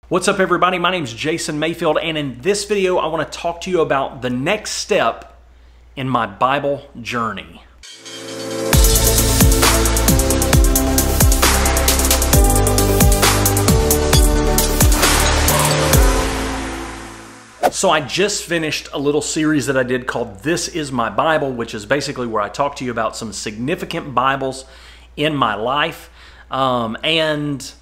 What's up everybody, my name is Jason Mayfield, and in this video I want to talk to you about the next step in my Bible journey. So I just finished a little series that I did called This Is My Bible, which is basically where I talk to you about some significant Bibles in my life, and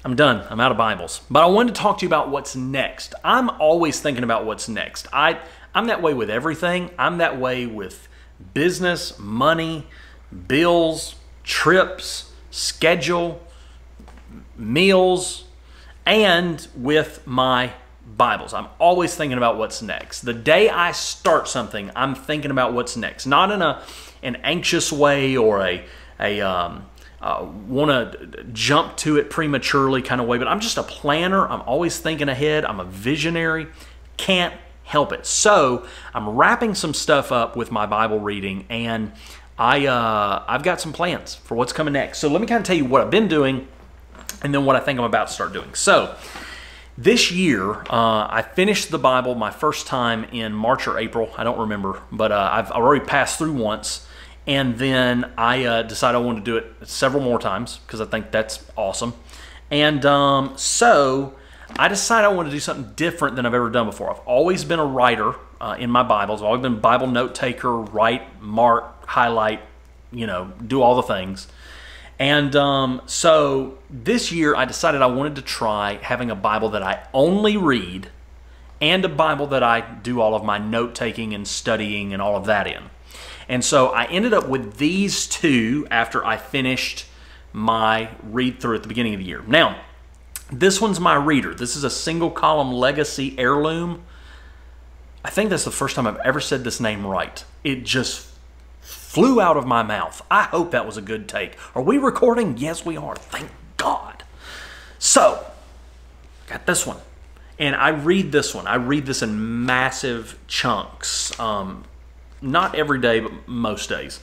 I'm done. I'm out of Bibles. But I wanted to talk to you about what's next. I'm always thinking about what's next. I'm that way with everything. I'm that way with business, money, bills, trips, schedule, meals, and with my Bibles. I'm always thinking about what's next. The day I start something, I'm thinking about what's next. Not in an anxious way or want to jump to it prematurely kind of way, but I'm just a planner. I'm always thinking ahead. I'm a visionary. Can't help it. So I'm wrapping some stuff up with my Bible reading, and I've got some plans for what's coming next. So let me kind of tell you what I've been doing and then what I think I'm about to start doing. So this year, I finished the Bible my first time in March or April. I don't remember, but I've already passed through once. And then I decided I wanted to do it several more times because I think that's awesome. And so I decided I wanted to do something different than I've ever done before. I've always been a writer in my Bibles. I've always been a Bible note taker, write, mark, highlight, do all the things. And so this year I decided I wanted to try having a Bible that I only read and a Bible that I do all of my note taking and studying and all of that in. And so I ended up with these two after I finished my read through at the beginning of the year. Now, this one's my reader. This is a single column legacy heirloom. I think that's the first time I've ever said this name right. It just flew out of my mouth. I hope that was a good take. Are we recording? Yes, we are. Thank God. So, got this one. And I read this one. I read this in massive chunks. Not every day, but most days.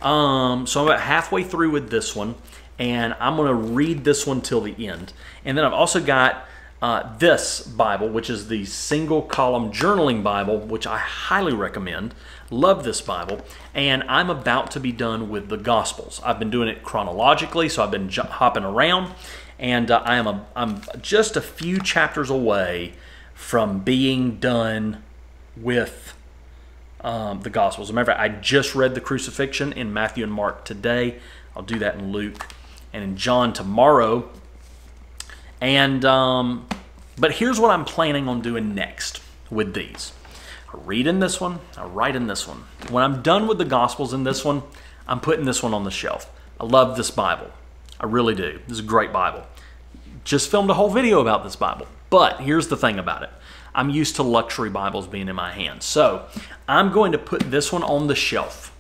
So I'm about halfway through with this one, and I'm going to read this one till the end. And then I've also got this Bible, which is the single column journaling Bible, which I highly recommend. Love this Bible. And I'm about to be done with the Gospels. I've been doing it chronologically, so I've been hopping around, and I'm just a few chapters away from being done with the Gospels. As a matter of fact, I just read the crucifixion in Matthew and Mark today. I'll do that in Luke and in John tomorrow. And but here's what I'm planning on doing next with these. I read in this one, I write in this one. When I'm done with the Gospels in this one, I'm putting this one on the shelf. I love this Bible. I really do. This is a great Bible. Just filmed a whole video about this Bible. But here's the thing about it. I'm used to luxury Bibles being in my hands. So I'm going to put this one on the shelf.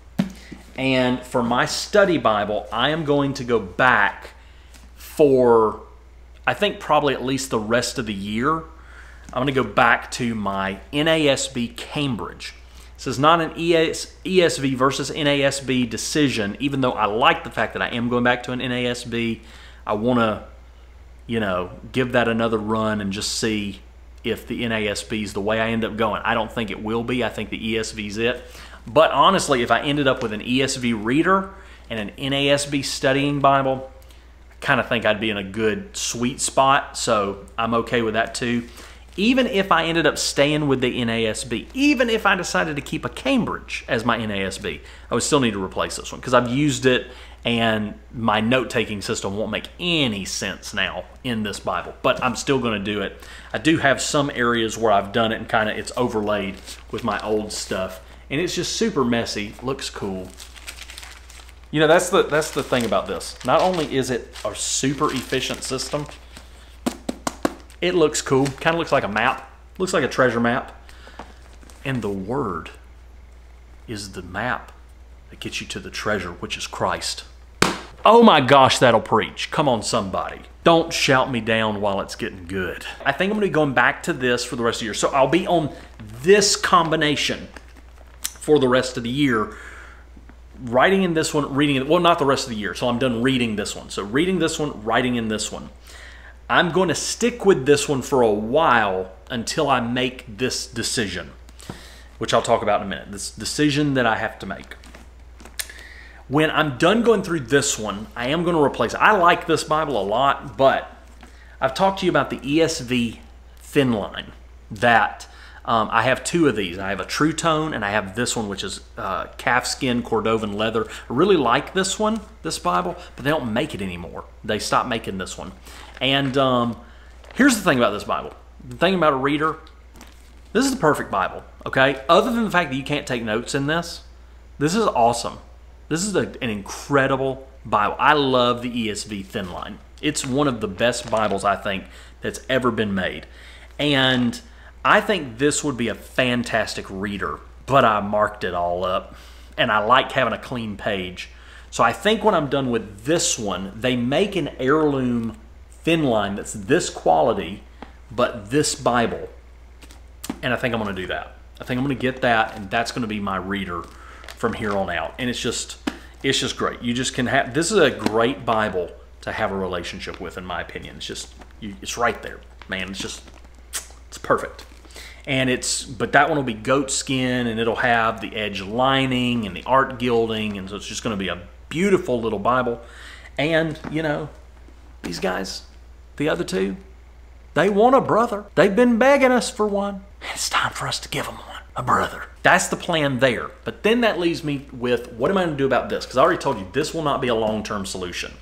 And for my study Bible, I am going to go back for, I think probably at least the rest of the year. I'm going to go back to my NASB Cambridge. This is not an ESV versus NASB decision, even though I like the fact that I am going back to an NASB. I want to, give that another run and just see if the NASB is the way I end up going. I don't think it will be. I think the ESV is it. But honestly, if I ended up with an ESV reader and an NASB studying Bible, I kind of think I'd be in a good sweet spot. So I'm okay with that too. Even if I ended up staying with the NASB, even if I decided to keep a Cambridge as my NASB, I would still need to replace this one because I've used it and my note-taking system won't make any sense now in this Bible, but I'm still going to do it. I do have some areas where I've done it and kind of it's overlaid with my old stuff, and it's just super messy. Looks cool. That's the thing about this. Not only is it a super efficient system, it looks cool. Kind of looks like a map. Looks like a treasure map. And the Word is the map that gets you to the treasure, which is Christ. Oh my gosh, that'll preach. Come on, somebody. Don't shout me down while it's getting good. I think I'm going to be going back to this for the rest of the year. So I'll be on this combination for the rest of the year. Writing in this one, reading it. Well, not the rest of the year. So I'm done reading this one. So reading this one, writing in this one. I'm going to stick with this one for a while until I make this decision, which I'll talk about in a minute. This decision that I have to make. When I'm done going through this one, I am going to replace it. I like this Bible a lot, but I've talked to you about the ESV thin line that I have two of these. I have a True Tone, and I have this one, which is calfskin Cordovan leather. I really like this one, this Bible, but they don't make it anymore. They stopped making this one. And here's the thing about this Bible. The thing about a reader, this is the perfect Bible, okay? Other than the fact that you can't take notes in this, this is awesome. This is an incredible Bible. I love the ESV thin line. It's one of the best Bibles, I think, that's ever been made. And I think this would be a fantastic reader, but I marked it all up, and I like having a clean page. So I think when I'm done with this one, they make an heirloom thin line that's this quality, but this Bible. And I think I'm going to do that. I think I'm going to get that, and that's going to be my reader from here on out. And it's just great. You just can have, this is a great Bible to have a relationship with, in my opinion. It's just, it's right there, man. It's perfect. And but that one will be goat skin, and it'll have the edge lining and the art gilding, and so it's just going to be a beautiful little Bible. And, you know, these guys, the other two, they want a brother. They've been begging us for one. It's time for us to give them one, a brother. That's the plan there. But then that leaves me with, what am I going to do about this? Because I already told you, this will not be a long-term solution.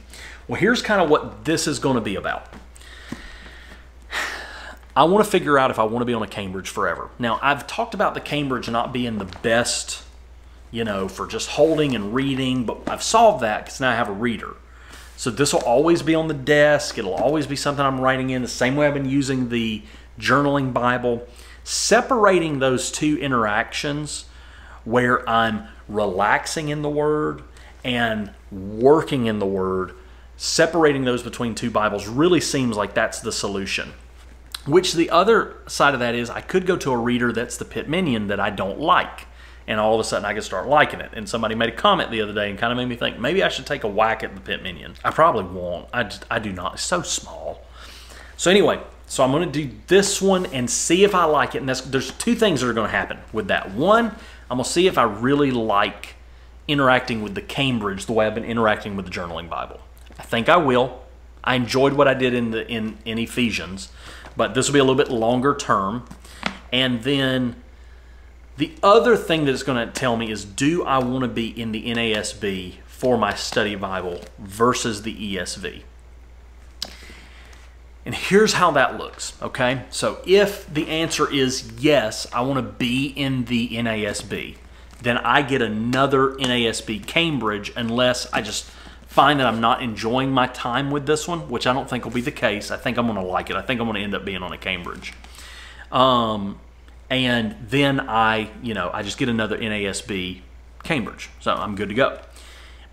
Well, here's kind of what this is going to be about. I want to figure out if I want to be on a Cambridge forever. Now, I've talked about the Cambridge not being the best, you know, for just holding and reading, but I've solved that because now I have a reader. So this will always be on the desk. It'll always be something I'm writing in, the same way I've been using the journaling Bible. Separating those two interactions where I'm relaxing in the Word and working in the Word, separating those between two Bibles really seems like that's the solution. Which the other side of that is, I could go to a reader that's the Pitt Minion that I don't like, and all of a sudden I could start liking it. And somebody made a comment the other day and kind of made me think, maybe I should take a whack at the Pitt Minion. I probably won't. I do not. It's so small. So anyway, so I'm going to do this one and see if I like it. And there's two things that are going to happen with that. One, I'm going to see if I really like interacting with the Cambridge the way I've been interacting with the journaling Bible. I think I will. I enjoyed what I did in Ephesians, but this will be a little bit longer term. And then the other thing that it's going to tell me is, do I want to be in the NASB for my study Bible versus the ESV? And here's how that looks, okay? So if the answer is yes, I want to be in the NASB, then I get another NASB Cambridge unless I just find that I'm not enjoying my time with this one, which I don't think will be the case. I think I'm going to like it. I think I'm going to end up being on a Cambridge. And then I just get another NASB Cambridge. So I'm good to go.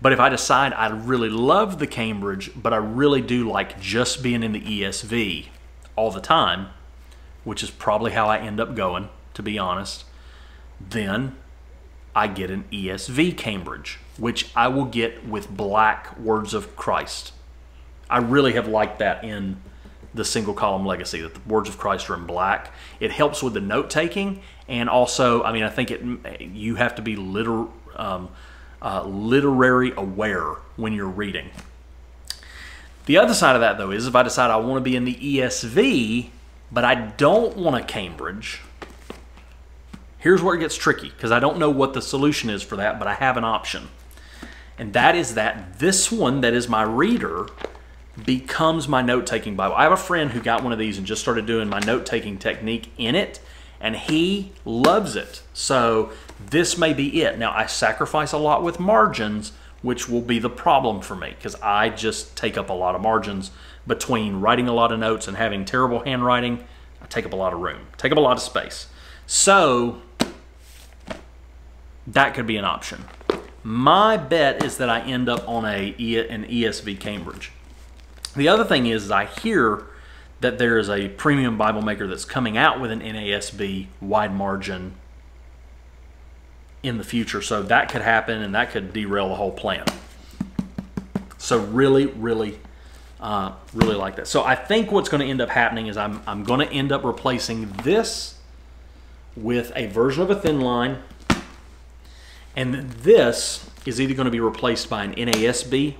But if I decide I really love the Cambridge, but I really do like just being in the ESV all the time, which is probably how I end up going, to be honest, then I get an ESV Cambridge, which I will get with black Words of Christ. I really have liked that in the single column legacy, that the Words of Christ are in black. It helps with the note taking, and also, I mean, I think you have to be literary aware when you're reading. The other side of that, though, is if I decide I want to be in the ESV, but I don't want a Cambridge, here's where it gets tricky, because I don't know what the solution is for that, but I have an option. And that is that this one that is my reader becomes my note-taking Bible. I have a friend who got one of these and just started doing my note-taking technique in it, and he loves it. So this may be it. Now, I sacrifice a lot with margins, which will be the problem for me, because I just take up a lot of margins between writing a lot of notes and having terrible handwriting. I take up a lot of room, take up a lot of space. So that could be an option. My bet is that I end up on an ESV Cambridge. The other thing is I hear that there is a premium Bible maker that's coming out with an NASB wide margin in the future. So that could happen, and that could derail the whole plan. So really, really Really like that. So I think what's going to end up happening is I'm going to end up replacing this with a version of a thin line, and this is either going to be replaced by an NASB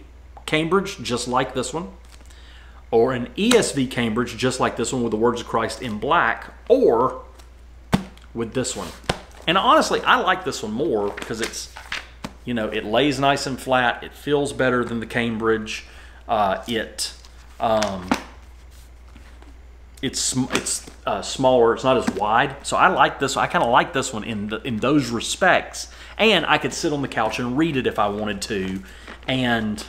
Cambridge, just like this one, or an ESV Cambridge, just like this one, with the words of Christ in black, or with this one. And honestly, I like this one more because it's, you know, it lays nice and flat. It feels better than the Cambridge. It's smaller. It's not as wide. So I like this. I kind of like this one in those respects. And I could sit on the couch and read it if I wanted to, and,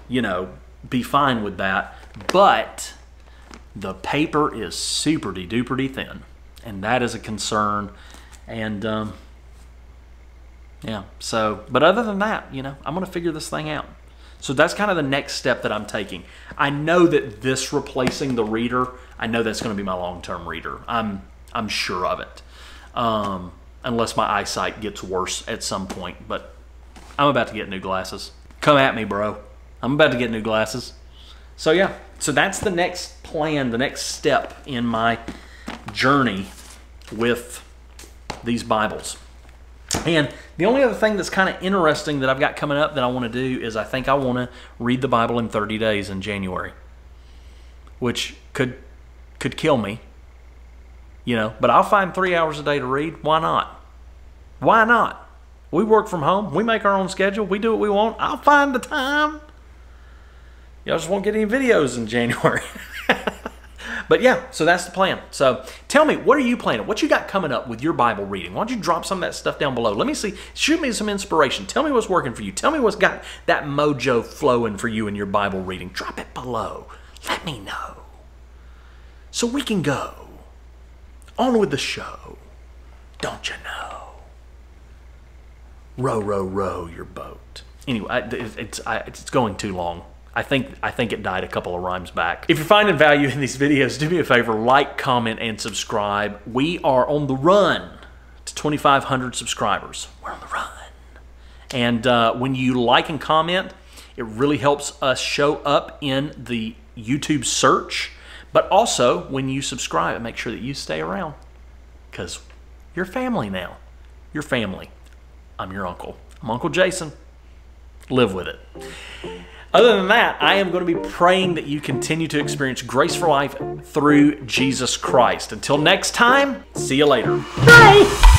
you know, be fine with that. But the paper is super-duper thin, and that is a concern. And yeah, so, but other than that, you know, I'm going to figure this thing out. So that's kind of the next step that I'm taking. I know that this replacing the reader, I know that's going to be my long-term reader. I'm sure of it. Unless my eyesight gets worse at some point, but I'm about to get new glasses. Come at me, bro. I'm about to get new glasses. So yeah, so that's the next plan, the next step in my journey with these Bibles. And the only other thing that's kind of interesting that I've got coming up that I want to do is I think I want to read the Bible in 30 days in January, which could kill me, you know, but I'll find 3 hours a day to read. Why not? Why not? We work from home. We make our own schedule. We do what we want. I'll find the time. Y'all just won't get any videos in January. But yeah, so that's the plan. So tell me, what are you planning? What you got coming up with your Bible reading? Why don't you drop some of that stuff down below? Let me see. Shoot me some inspiration. Tell me what's working for you. Tell me what's got that mojo flowing for you in your Bible reading. Drop it below. Let me know, so we can go on with the show. Don't you know? Row, row, row your boat. Anyway, it's going too long. I think it died a couple of rhymes back. If you're finding value in these videos, do me a favor, like, comment, and subscribe. We are on the run to 2,500 subscribers. We're on the run. And when you like and comment, it really helps us show up in the YouTube search. But also, when you subscribe, make sure that you stay around, because you're family now. You're family. I'm your uncle. I'm Uncle Jason. Live with it. Other than that, I am going to be praying that you continue to experience grace for life through Jesus Christ. Until next time, see you later. Bye.